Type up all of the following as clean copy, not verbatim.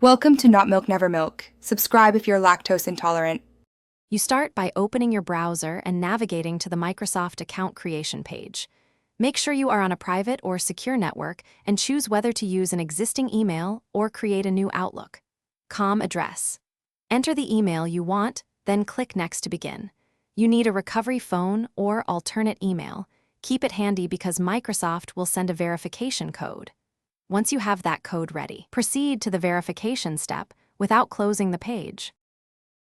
Welcome to Not Milk Never Milk. Subscribe if you're lactose intolerant. You start by opening your browser and navigating to the Microsoft account creation page. Make sure you are on a private or secure network and choose whether to use an existing email or create a new Outlook. Com address. Enter the email you want, then click Next to begin. You need a recovery phone or alternate email. Keep it handy because Microsoft will send a verification code. Once you have that code ready, proceed to the verification step without closing the page.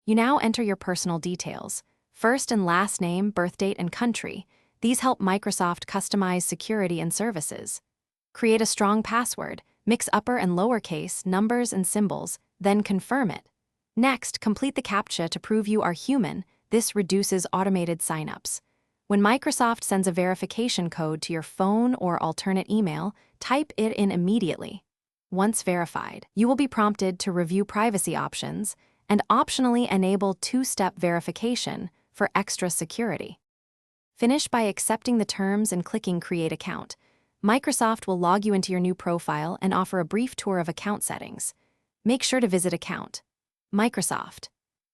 You now enter your personal details, first and last name, birth date, and country. These help Microsoft customize security and services. Create a strong password, mix upper and lowercase numbers and symbols, then confirm it. Next, complete the CAPTCHA to prove you are human. This reduces automated signups. When Microsoft sends a verification code to your phone or alternate email, type it in immediately. Once verified, you will be prompted to review privacy options and optionally enable two-step verification for extra security. Finish by accepting the terms and clicking Create Account. Microsoft will log you into your new profile and offer a brief tour of account settings. Make sure to visit Account. Microsoft.com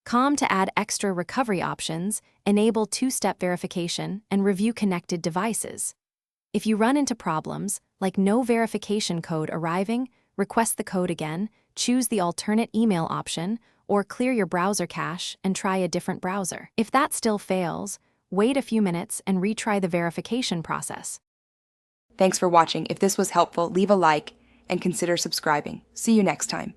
to add extra recovery options, enable two-step verification, and review connected devices. If you run into problems, like no verification code arriving, request the code again, choose the alternate email option, or clear your browser cache and try a different browser. If that still fails, wait a few minutes and retry the verification process. Thanks for watching. If this was helpful, leave a like and consider subscribing. See you next time.